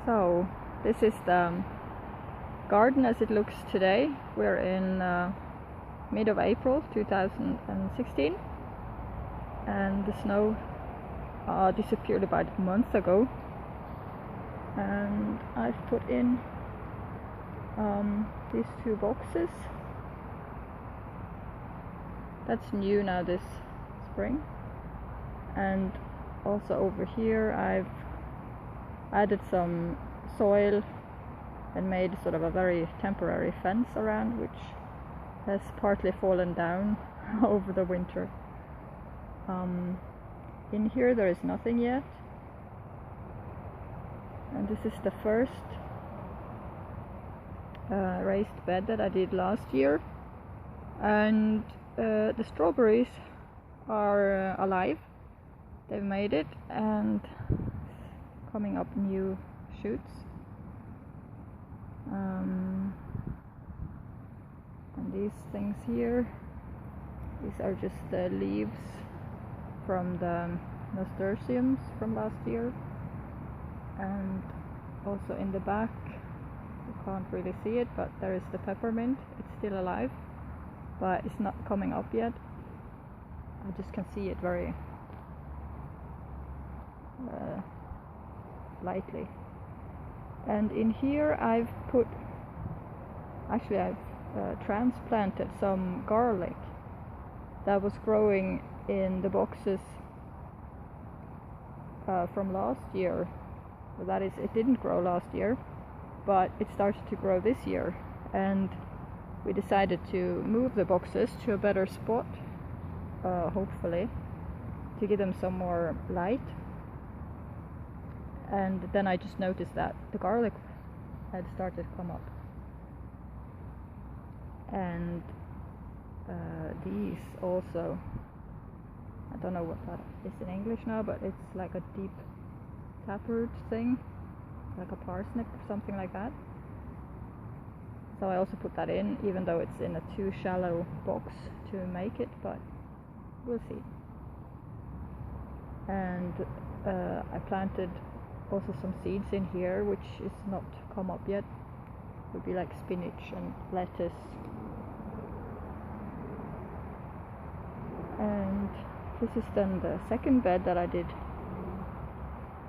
So this is the garden as it looks today. We're in mid of April 2016, and the snow disappeared about a month ago, and I've put in these two boxes. That's new now this spring. And also over here I've added some soil and made sort of a very temporary fence around, which has partly fallen down over the winter. In here there is nothing yet, and this is the first raised bed that I did last year, and the strawberries are alive. They've made it and coming up new shoots. And these things here, these are just the leaves from the nasturtiums from last year. And also in the back, you can't really see it, but there is the peppermint. It's still alive, but it's not coming up yet. I just can see it very lightly. And in here I've transplanted some garlic that was growing in the boxes from last year. Well, that is, it didn't grow last year, but it started to grow this year, and we decided to move the boxes to a better spot, hopefully, to give them some more light. And then I just noticed that the garlic had started to come up. And these also, I don't know what that is in English now, but it's like a deep taproot thing, like a parsnip or something like that. So I also put that in, even though it's in a too shallow box to make it, but we'll see. And I planted also some seeds in here, which is not come up yet. It would be like spinach and lettuce. And this is then the second bed that I did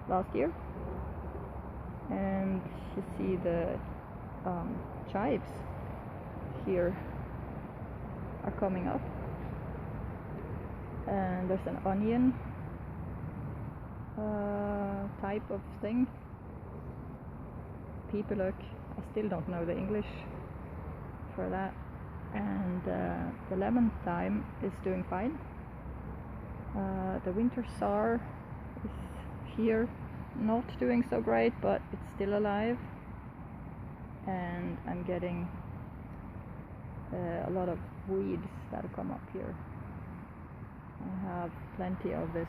last year. And you see the chives here are coming up. And there's an onion type of thing. Pepperlook, I still don't know the English for that. And the lemon thyme is doing fine. The winter sour is here, not doing so great, but it's still alive. And I'm getting a lot of weeds that come up here. I have plenty of this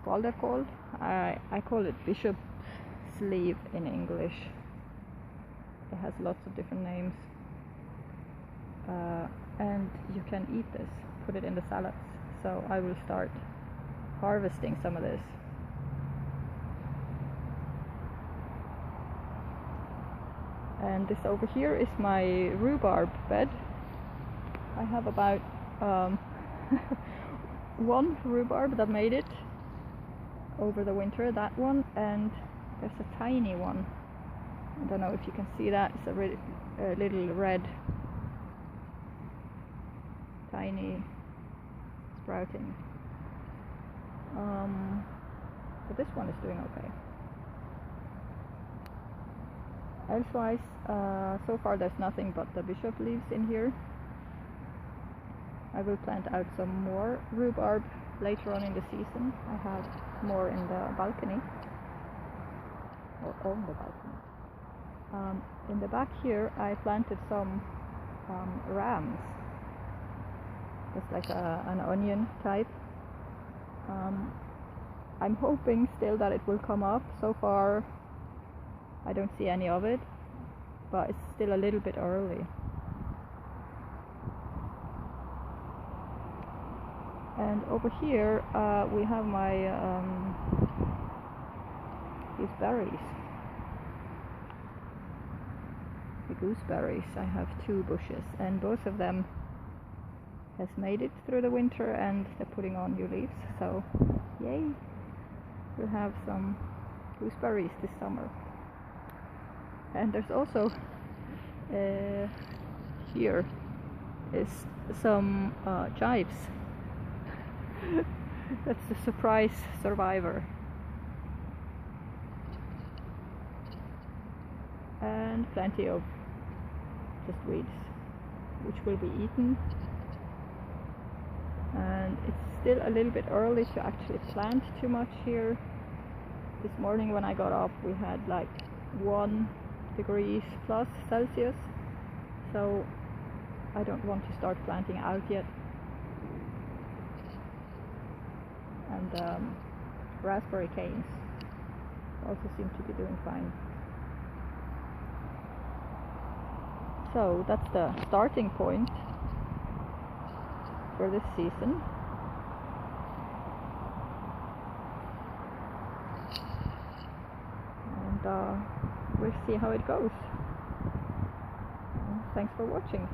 skvalderkål. I call it bishop sleeve in English. It has lots of different names. And you can eat this, put it in the salads. So I will start harvesting some of this. And this over here is my rhubarb bed. I have about one rhubarb that made it over the winter, that one, and there's a tiny one. I don't know if you can see that. It's a little red, tiny sprouting. But this one is doing okay. Elsewise, so far there's nothing but the bishop leaves in here. I will plant out some more rhubarb later on in the season. I have more in the balcony, or on the balcony. In the back here I planted some rams, just like an onion type. I'm hoping still that it will come up. So far I don't see any of it, but it's still a little bit early. And over here we have my these berries, the gooseberries. I have 2 bushes, and both of them has made it through the winter, and they're putting on new leaves, so yay, we'll have some gooseberries this summer. And there's also here is some chives. That's the surprise survivor. And plenty of just weeds, which will be eaten. And it's still a little bit early to actually plant too much here. This morning when I got up we had like 1 degrees plus Celsius, so I don't want to start planting out yet. And raspberry canes also seem to be doing fine. So that's the starting point for this season. And we'll see how it goes. Thanks for watching.